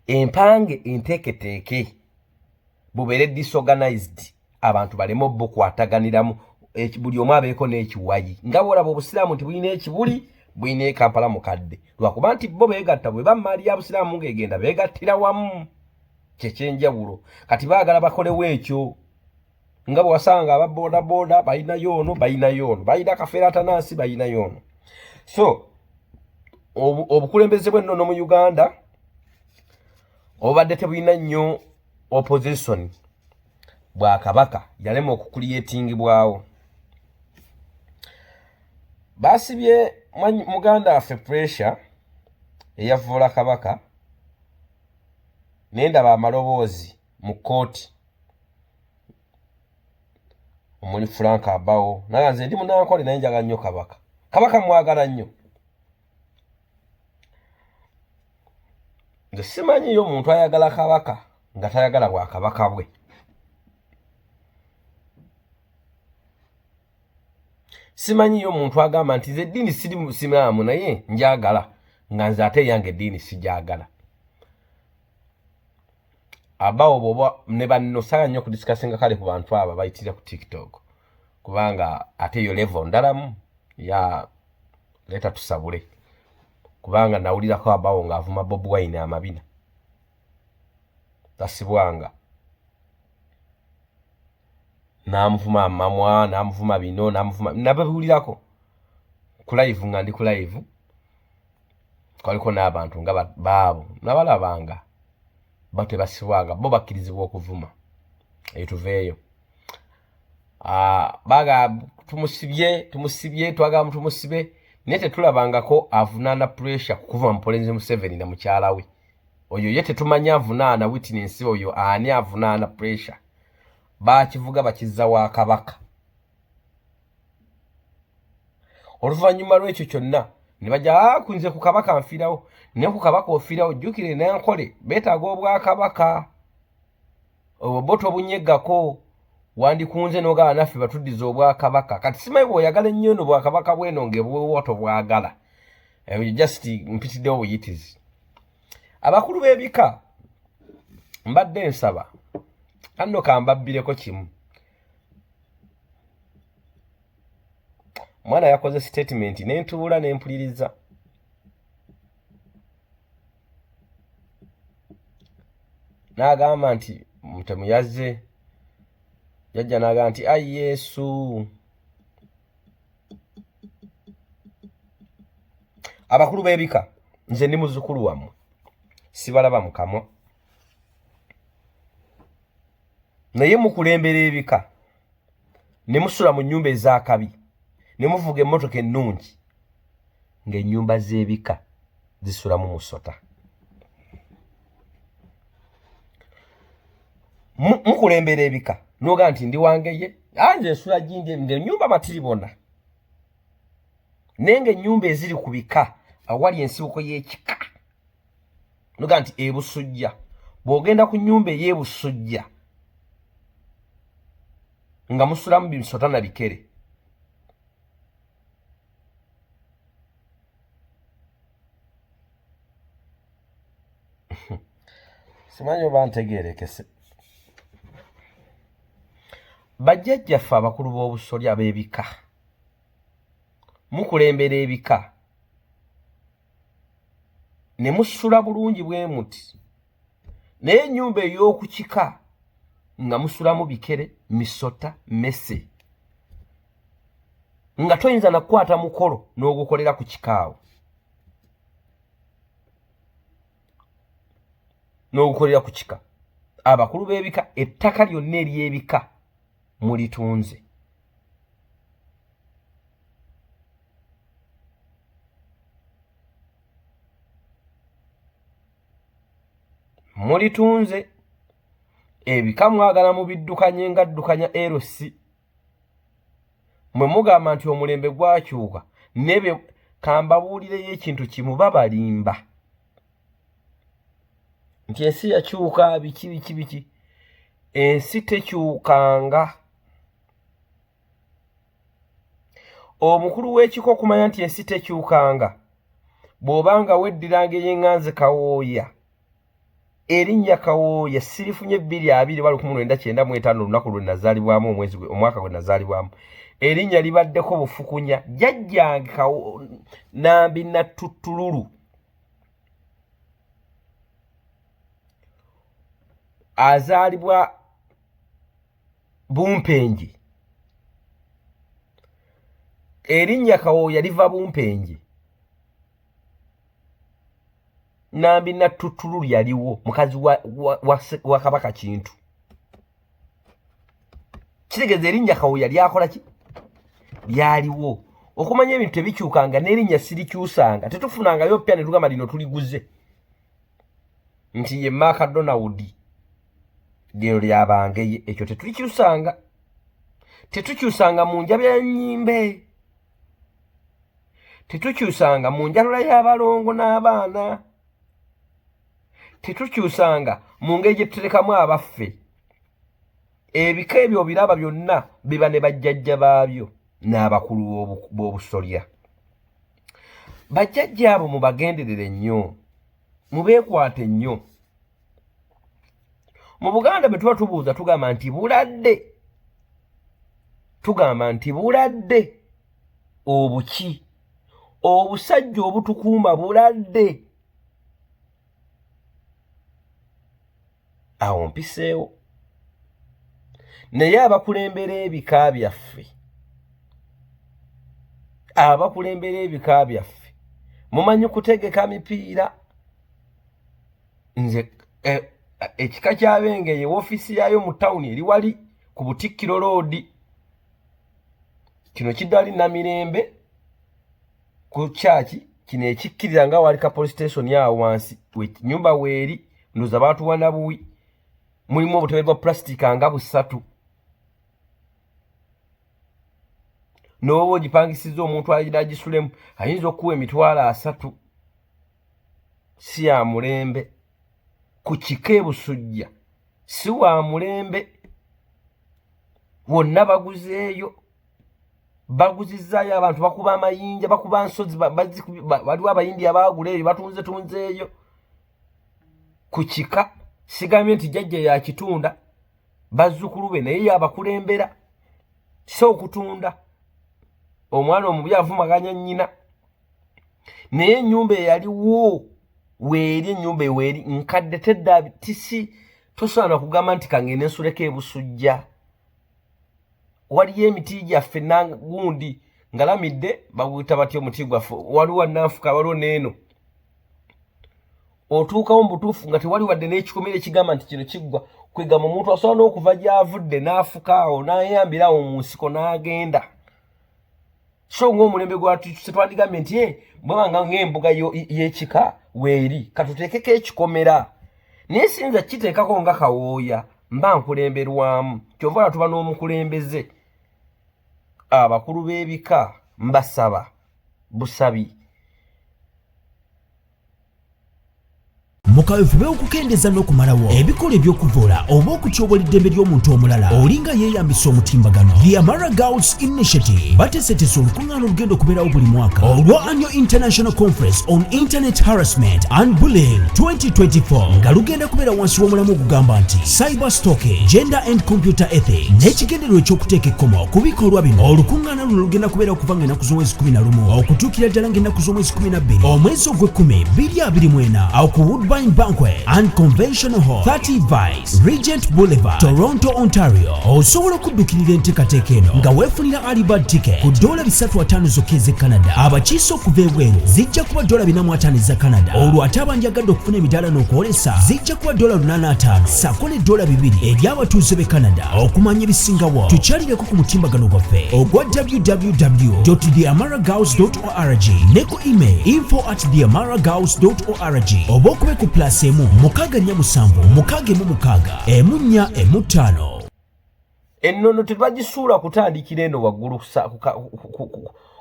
Empange enteeketeeke bubeere disorganized, abantu baleme obukwataganiramu, buli omu abeeko n'ekiwayi. Nga bw'olaba obusiraamu nti bulina ekibuli, bulina Kampala mukadde. Lwakuba nti bo beegatta, bwe bamaali ya busiraamu ng'egenda beegattira wamu. Kyekyenjawulo. Kati baagala bakolewo ekyo. Nga bwe wasanga ababooda balinayo ono, balina kafeera atanansi balinayo ono. So, obukulembeze bw'ennono mu Uganda obadde tebulina nnyo opposition. Bwakabaka yalema okukuliyetingibwawo. Basibye muganda waffe pressure eyavvoola kabaka, naye ndaba amaloboozi mu kkooti omuli Frank abawo naye nze ndi munankole naye njaga nnyo kabaka mwagala nnyo. Nze simanyiyo omuntu ayagala kabaka nga tayagala bwakabaka bwe. Simanyiyo omuntu agamba nti nze eddiini siri musiraamu naye njagala nga nze ate yange eddiini sijagala. Abawo boba ne banno sala nnyo kudisikasinga kale ku bantu aba bayitira ku TikTok kubanga ate yo level ndalamu ya leta tusabule kubanga nawulirako abawo ng'avuma Bobi Wine amabina tasibwanga namuvuma amamwa namuvuma bino namuvuma nababuulirako ku live nga ndi ku live kwaliko n'abantu nga baabo nabalabanga bate basibwanga bo bakkirizibwa okuvuma etuveeyo. Baga tumusibye twagamba tumusibe naye tetulabangako avunaana pressure kuva Mupolenzi Museveni na mukyala we oyo ye tetumanya avunaana witness oyo ani avunaana pressure bakivuga bakizza wa kabaka. Oluvannyuma lw'ekyo kyonna ne bajja kunze ku kabaka nfiirawo ne ku kabaka ofiirawo jjukire nankole beetaaga obwakabaka oboto obunyeggako wandikunze n'ogala naffe batuddiza obwakabaka kati simanyi bw'oyagala ennyo no bwakabaka bweno ngebwoto bwagala just mpitiddewo buyitizi. Abakulu b'ebika mbadde nsaba kanno kambabbireko kimu. Mwana yakoze statement nentuula nempuliriza n'agamba nti mutemu yazze Jjaja n'agamba nti ai Yesu. Abakulu b'ebika nze ndi muzzukulu wammwe sibalaba mu kamwa naye mukulembera ebika ne musula mu nnyumba ez'akabi ne muvuga emmotoka ennungi ng'ennyumba z'ebika zisulamu musota. Mukulembera ebika noga nti ndi wangeye anje nsula gindi nnyumba matiribona nenge ennyumba eziri ku bika awali ensibuko y'ekika noga nti ebusujja bw'ogenda ku nnyumba ey'ebusujja nga musulamu bisota na bikere simanyi oba ntegeerekese. Bajjajjaffe abakulu b'obusolya b'ebika mukulembera ebika ne musula bulungi bwe muti naye ennyumba ey'okukika nga musulamu bikere misota mese nga toyinza nakukwata mukolo n'ogukolera ku kikaawo n'ogukolera ku kika. Abakulu b'ebika ettaka lyonna ery'ebika mulitunze. Mulitunze ebika mwagala mubiddukanye nga ddukanya LC mwe mugamba nti omulembe gwakyuka nebe kambabuulireyo ekintu kimu babalimba nti ensi yakyuka biki ensi tekyukanga. Omukulu w'ekiko okumanya nti ensi tekyukanga bw'obanga weddiranga ey'enganze Kawooya erinnya Kawooya sirifunye 2/29/95 olunaku lwe nazaalibwamu omwaka gwe nazaalibwamu erinnya libaddeko bufukunya jjajjange Nambi Natutululu azaalibwa Bumpenje erinnya Kawooya liva Bumpenje. Nambi Natutululu yaliwo mukazi wa Kabaka Kintu kitegeeza erinnya Kawooya lyakola ki lyaliwo. Okumanya ebintu tebikyukanga n'erinnya sirikyusanga tetufunangayo pya ne tugamba lino tuliguze nti ye Mark Donald lino lyabangeye ekyo tetulikyusanga tetukyusanga mu njabya nnyimbe, tetukyusanga mu njalula y'abalongo n'abaana, tetukyusanga mu ngeri gye tuterekamu abaffe. Ebika ebyo biraba byonna biba ne bajjajja baabyo n'abakulu b'obusolya. Bajjajja abo mubagenderere nnyo, mubeekwate nnyo. Mu Buganda bwe tuba tubuuza tugamba nti buladde, tugamba nti buladde obuki, obusajja obutukuuma buladde. Awo mpiseewo. Naye abakulembera ebika byaffe, abakulembera ebika byaffe mumanyi kutegeka mipiira. Nze ekika ky'Abengeye woofiisi yaayo mu tawuni eri wali ku Butikkiro Road. Kino kiddali Namirembe ku kyaki kino ekikkirira nga wali ka police station awo wansi nyumba weeri ndoza baatuwana buwi, mulimu obutebe bwa plastika nga 3. N'oba ogipangisiza omuntu agisulemu ayinza okuwa emitwalo 3. Si ya mulembe. Ku kika e Busujja si wa mulembe. Wonna baguzeeyo, baguzizaayo abantu, bakuba amayinja, bakuba nsozi, waliwo abayindi abaagula eyo batunzeeyo. Ku kika sigambye nti jjajja yakitunda, bazzukulu be naye yabakulembera, so okutunda. Omwana omubi avumaganya nnyina. Naye ennyumba eyaliwo weeri, ennyumba eweeri nkadde tedda tisi, tosaana kugamba nti kangende nsuleko e Busujja. Waliyo emiti gyaffe gundi ngalamidde baguyita batya omuti gwaffe, waliwo Nanfuka, waliwo n'eno. Otuukawo mu butuufu nga tewali wadde n'ekikomere ekigamba nti kino kiggwa, kwegamba omuntu asobola n'okuva gy'avudde n'afuka awo n'ayambirawo mu nsiko n'agenda. So ng'omulembe gwatuse twandigambye nti bwebanga ng'embuga y'ekika weeri katuteekeko ekikomera. Naye sinza kiteekako nga kawooya, mba nkulemberwamu. Kyova olaba tuba n'omukulembeze. Abakulu b'ebika mbasaba busabi. Mukaweefube okukendeza n'okumalawo ebikolwa eby'okuvoola oba okutyoboola eddembe ly'omuntu omulala olinga yeeyambisa omutimbagano. The Amara Girls Initiative bateeseteese olukuŋŋaana olugenda okubeerawo buli mwaka olwa Annual International Conference on Internet Harassment and Bullying 2024 nga lugenda kubeera wansi w'omulamu ogugamba nti Cyber Stalking, Gender and Computer Ethics, n'ekigendererwa eky'okuteeka ekkomo ku bikolwa bino. Olukuŋŋaana luno lugenda kubeera okuva ng'ennaku z'omwezi 11 okutuukira ddala ng'ennaku z'omwezi 12 omwezi ogw'Ekkumi 2024 awo ku Woodbine Banquet and Convention Hall 30 Vice Regent Boulevard, Toronto, Ontario. Osobola okuddukirira enteekateeka eno nga weefunira alibad ticket ku $350 zokka ez'e Canada. Abakiise okuva ebweru zijja kuba $450 eza Canada. Olwo ate abanjagadde okufuna emidaala n'okwolesa zijja kuba $85 sako ne $2 eri abatuuze b'e Canada. Okumanya ebisingawo tukyalireko ku mutimbagano gwaffe ogwa www.theamaragirls.org ne ku email info@theamaragirls.org oba okube ku +1 647 Ennono tebagisuula kutandikira eno waggulu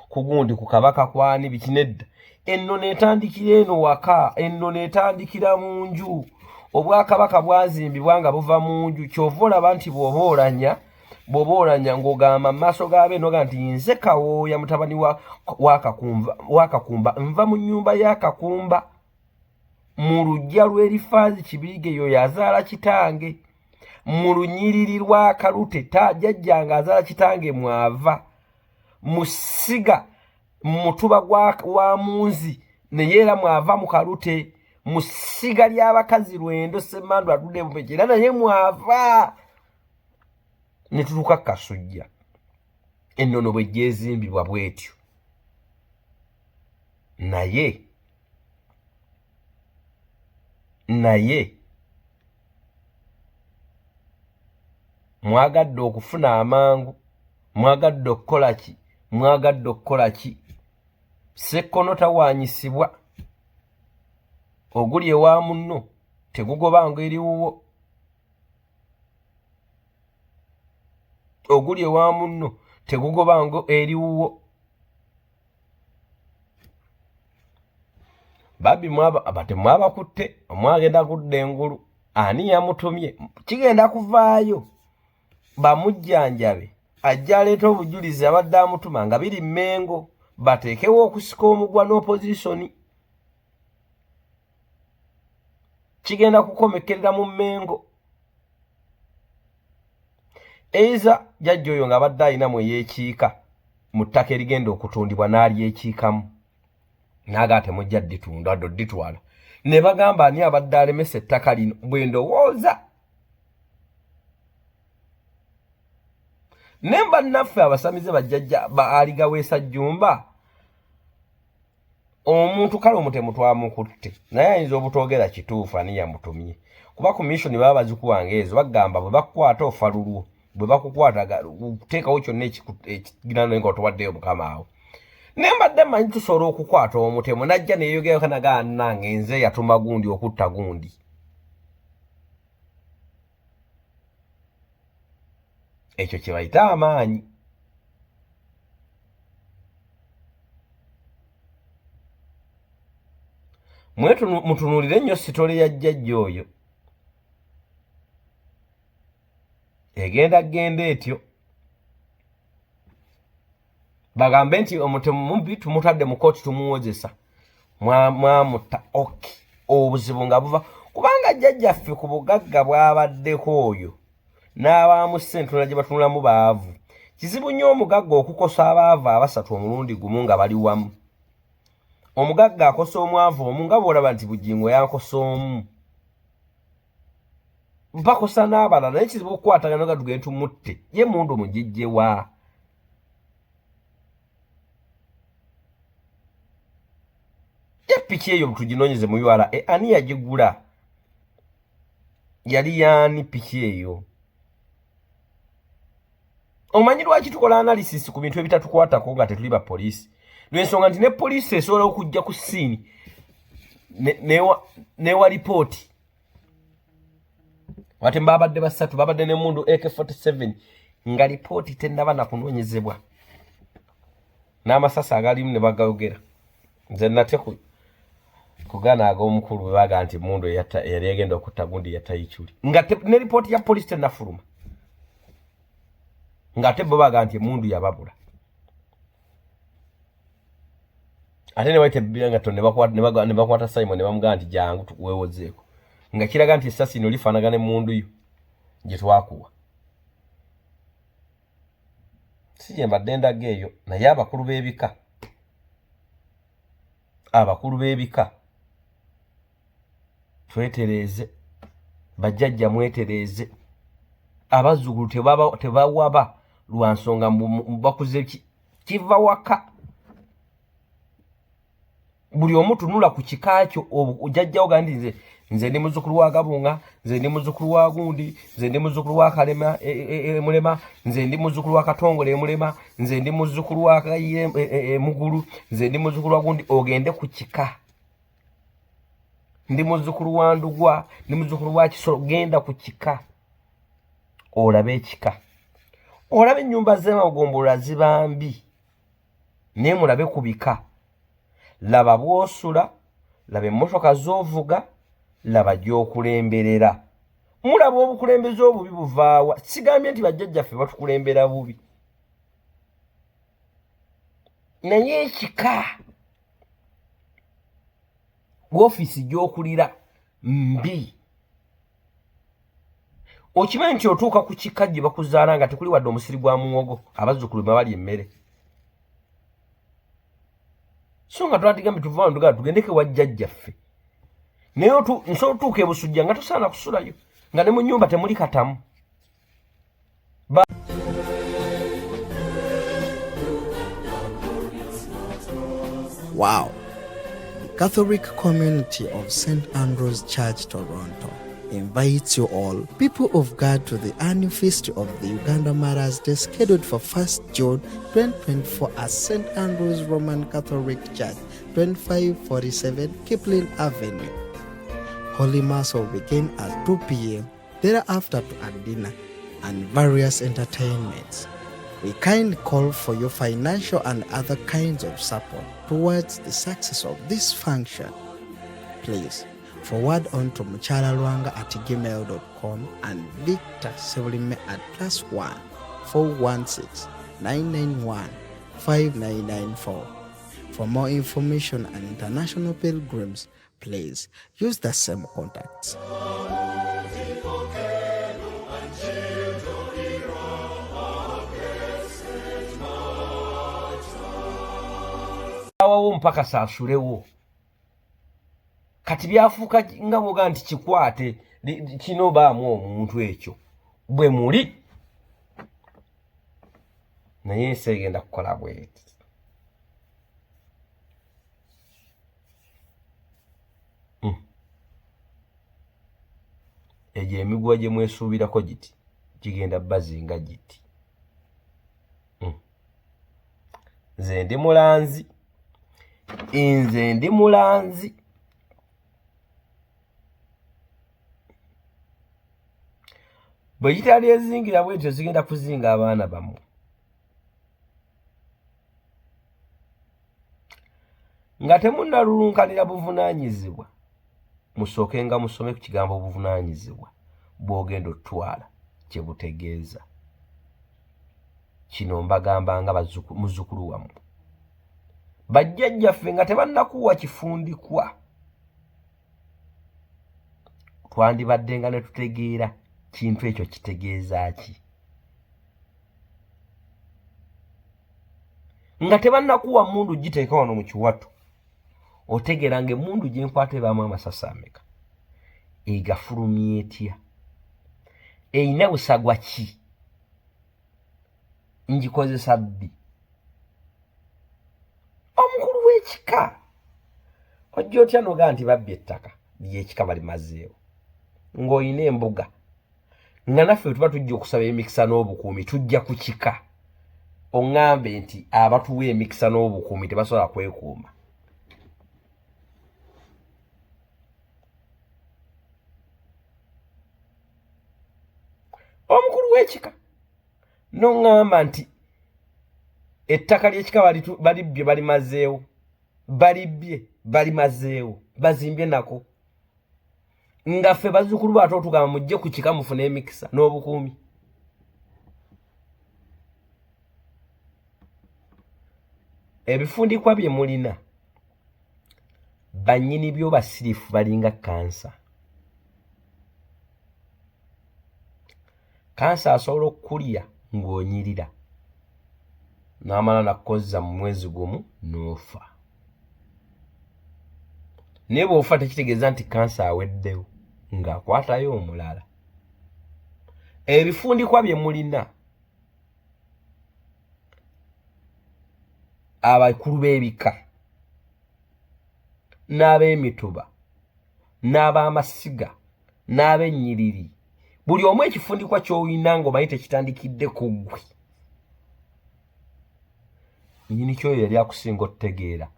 ku gundi ku kabaka kwani bikinedda. Ennono etandikira eno waka, ennono etandikira mu nju. Obwakabaka bwazimbibwa nga buva mu nju. Kyova olaba nti bw'oba olanya ng'ogamba mu maaso g'abeenoga nti nze Kawooya mutabani wakakumba nva mu nnyumba y'akakumba. Mu luggya lw'erifaazi Kibirige yo yazaala kitange. Mu lunyiriri lwa Kalute jjajjange azaala kitange mwava. Musiga mutuba wa Munzi naye era mwava mu Kalute. Musiga ly'abakazi Lwendo Ssemmandu atudde Bupeki era naye mwava. Ne tutuuka Kasujja. Ennono bwe gyezimbibwa bw'etyo. Naye mwagadde okufuna amangu, mwagadde okukola ki? Ssekkono tawaanyisibwa. Oguli ewa munno tegugobanga eri wuwo. oguli ewa munno tegugoba ngo eriwo. Babi abate mwabakutte omwagenda kudda engulu ani yamutumye kigenda kuvaayo bamujjanjabe ajja aleeta obujulizi abadde amutuma nga biri Mmengo bateekewo okusika omugwa n'opozisoni kigenda kukomekerera mu Mmengo. Eiza jjajja oyo nga badde alina mwe yeekiika mu ttaka erigenda okutundibwa n'alyekiikamu naga temujja dditunda addo dditwala ne bagamba ani abadde alemesa ettaka lino bwe ndowooza nemba naffe abasamize bajjajja aligaweesa jjumba omuntu kale omutemu twamukutte naye ayinza obutogera kituufu ani yamutumye kuba komishoni baba bazikuwanga ezo bagamba bwe bakukwata ofa lulwo bwe bakukwata kuteekawo kyonna ekigirano nga otowaddeyo mukama awo. Nembadde manyi tusobola okukwata omutemu najja neeyogera kanaga nange nze yatuma gundi okutta gundi. Ekyo kye bayita amaanyi. Mutunuulire nnyo sitole ya jjajja oyo egenda etyo bagambe nti omutemu mumbi tumutadde mu kooti tumuwozesa mwamutta oki obuzibu nga buva kubanga jjajjaffe ku bugagga bwabaddeko oyo n'abaamu ssentuna gye batunulamu baavu kizibu nnyo omugagga okukosa abaavu abasatu omulundi gumu nga bali wamu. Omugagga akosa omwavu omu nga bw'olaba nti Bugingo yankosa omu bakosa n'abalala naye kizibu okukwatagana nga tugende tumutte ye mundu mugijjewa. Piki eyo tuginoonyeze mu URA ani yagigula yali yaani piki eyo. Omanyi lwaki tukola analysis ku bintu ebitatukwatako nga tetuli ba poliisi lw'ensonga nti ne poliisi esobola okujja ku ssiini newa lipooti wate mbabadde basatu babadde ne mundu AK47 nga lipooti tennaba nakunoonyezebwa n'amasasi agalimu ne bagayogera. Nze nate kugana ag'omukulu bwe baga nti mundu yali agenda okutta gundi yatayikyuli nga ne lipooti ya poliisi tennafuluma ng'ate bo baga nti mundu yababula. Ate ne bayita Birangato ne bakwata Simon ne bamugaa nti jangu weewozeeko nga kiraga nti essasi lino lifaanaga ne mundu yo gye twakuwa. Si gye mbadde ndaga eyo naye abakulu b'ebika twetereeze bajjajja mwetereeze abazzukulu tebawaba lwa nsonga bakuze kiva waka. Buli omu tunula ku kika kyo ojjajjawo gandi nze ndi muzzukulu wa Gabunga, nze ndi muzzukulu wa Gundi, nze ndi muzzukulu wa Kalema Mulema, nze ndi muzzukulu wa Katongole Mulema, nze ndi muzzukulu wa Kayire Mugulu, nze ndi muzzukulu wa Gundi. Ogende ku kika. Ndi muzzukulu wa Ndugwa, ndi muzzukulu wa Kisoro. Genda ku kika olabe ekika, olabe ennyumba z'emagombola ziba mbi naye mulabe ku bika. Laba bw'osula, laba emmotoka z'ovuga, laba gy'okulemberera. Mulaba obukulembeze obubi buvaawa. Sigambye nti bajjajjaffe batukulembera bubi, naye ekika woofiisi gy'okulira mbi. Okimanyi nti otuuka ku kika gye bakuzaala nga tekuli wadde omusiri gwa muwogo abazzukulu mwe bali emmere. So nga twatigambe tuvaawo nduga tugendeke wa jjajjaffe naye nsobola otuuka ebusujja nga tosaana kusulayo nga ne mu nnyumba temuli katamu. Wow. The Catholic community of St. Andrew's Church, Toronto, invites you all, people of God, to the annual feast of the Uganda Mothers Day scheduled for 1st June 2024 at St. Andrew's Roman Catholic Church, 2547 Kipling Avenue. Holy Mass will begin at 2 p.m. Thereafter to a dinner and various entertainments. We kindly call for your financial and other kinds of support towards the success of this function. Please forward on to muchalalwanga@gmail.com and Victor Sevolime at +1 416 991 5994. For more information and international pilgrims, please use the same contacts. Awawo mpaka saasulewo kati byafuuka nga muga nti kikwate kino baamu omuntu ekyo bwe muli naye ensi egenda kukola bweti. Egyo emiguwa gye mwesuubirako giti gigenda bazinga giti. Nze ndi mulanzi, nze ndi mulanzi. Bwe kitali ezingira bwetyo zigenda kuzinga abaana bammwe. Nga temunnalulunkanira buvunaanyizibwa, musooke nga musome ku kigambo obuvunaanyizibwa bw'ogenda otwala kye butegeeza. Kino mbagamba nga muzzukulu wammwe. Bajjajjaffe nga tebannakuwa kifundikwa, twandibadde nga ne tutegeera kintu ekyo kitegeeza ki. Nga tebannakuwa mundu giteeka wano mu kiwato, otegeera ng'emmundu gye nkwata ebaamu amasasi ameka, egafulumya etya, eyina busagwa ki, ngikozesa bbi. Omukulu w'ekika ojja otya noga nti babbye ettaka ly'ekika balimazeewo, ng'olina embuga, nga naffe tuba tujja okusaba emikisa n'obukuumi tujja ku kika, oŋŋambe nti abatuwa emikisa n'obukuumi tebasobola kwekuuma. Omukulu w'ekika n'oŋŋamba nti ettaka ly'ekika balibbye balimazeewo, balibbye balimazeewo, bazimbye nako. Nga ffe bazzukulu baate otugamba mujje ku kika mufune emikisa n'obukuumi. Ebifundikwa bye mulina bannyini byo basirifu balinga kansa. Kansa asobola okukulya ng'onyirira n'amala nakkozza mu mwezi gumu n'ofa. Naye bw'ofa tekitegeeza nti kansa aweddewo, ng'akwatayo omulala. Ebifundikwa bye mulina abakulu b'ebika n'ab'emituba n'ab'amasiga n'ab'ennyiriri, buli omu ekifundikwa ky'olina ng'omanyi tekitandikidde ku ggwe, nnyini kyoyo yali akusinga otutegeera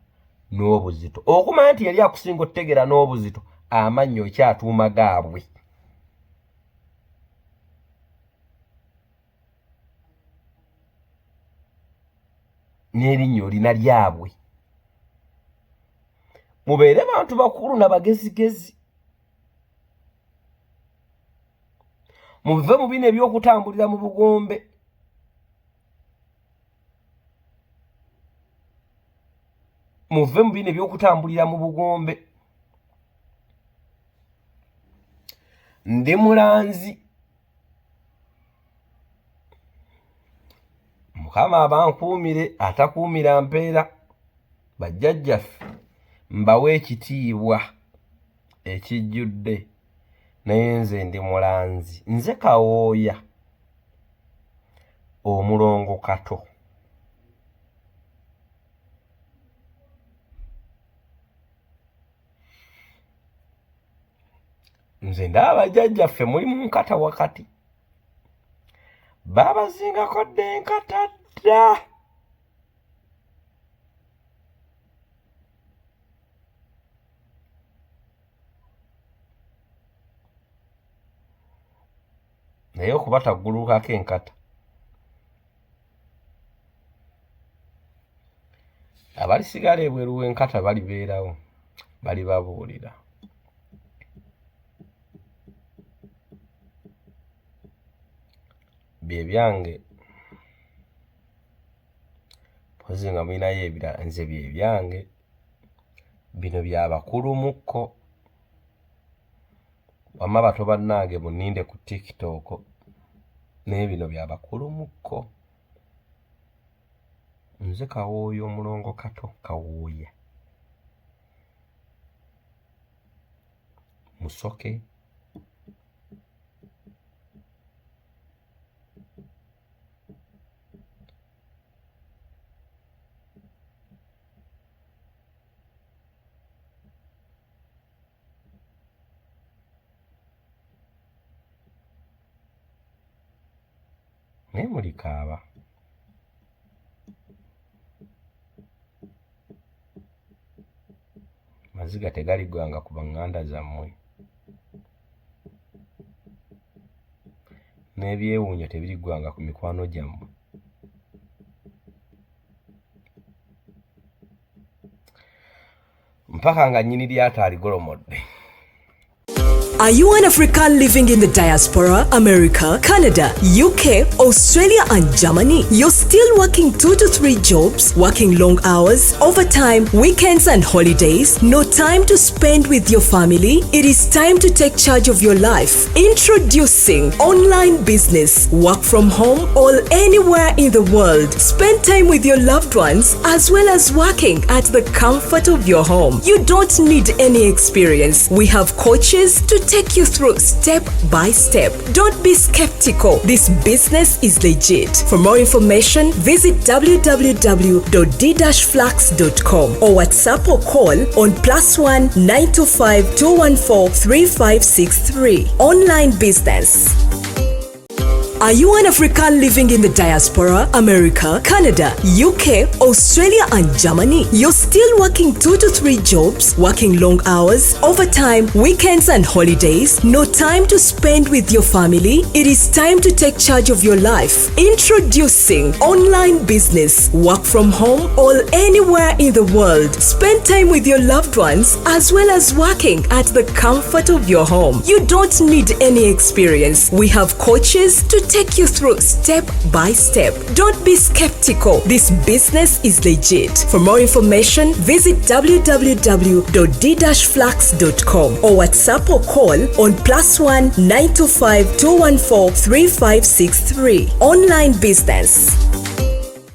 n'obuzito. Okumanya nti yali akusinga otutegeera n'obuzito, amannya okyatuuma gaabwe. N'erinnya olina lyabwe. Mubeere bantu bakulu na bagezigezi. Muve mu bino eby'okutambulira mu bugombe. Muve mu bino eby'okutambulira mu bugombe. Ndi mulanzi. Mukama abankuumire atakuumira mpeera. Bajjajjaffe mbawe ekitiibwa ekijjudde, naye nze ndi mulanzi. Nze Kawooya omulongo kato. Nze ndaba bajjajjaffe muli mu nkata wakati, baabazingako dde enkata dda. naye okuba taggulukako enkata. Abalisigala ebweru w'enkata balibeerawo, balibabuulira. Bye byange pozi nga mulinayo ebirala, nze bye byange, bino byabakulumukko. Wamma bato bannange muninde ku TikTok, naye bino byabakulumukko. Nze Kawooya omulongo Kato, Kawooya Musoke naye mulikaaba. Maziga tegaligwanga ku baŋŋanda zammwe, n'ebyewuunyo tebirigwanga ku mikwano gyammwe. Mpaka nga nnyini lyato aligolomodde. Are you an African living in the diaspora, America, Canada, UK, Australia and Germany? You're still working 2 to 3 jobs, working long hours, overtime, weekends and holidays, no time to spend with your family? It is time to take charge of your life. Introducing online business. Work from home or anywhere in the world. Spend time with your loved ones as well as working at the comfort of your home. You don't need any experience. We have coaches to take you through step by step. Don't be skeptical. This business is legit. For more information, visit www.d-flax.com or WhatsApp or call on +1 925 214 3563. Online business. Are you an African living in the diaspora, America, Canada, UK, Australia and Germany? You're still working 2 to 3 jobs, working long hours, overtime, weekends and holidays, no time to spend with your family? It is time to take charge of your life. Introducing online business. Work from home or anywhere in the world. Spend time with your loved ones as well as working at the comfort of your home. You don't need any experience. We have coaches to take you through step by step. Don't be skeptical. This business is legit. For more information, visit www.d-flax.com or WhatsApp or call on +1 925 214 3563. Online business.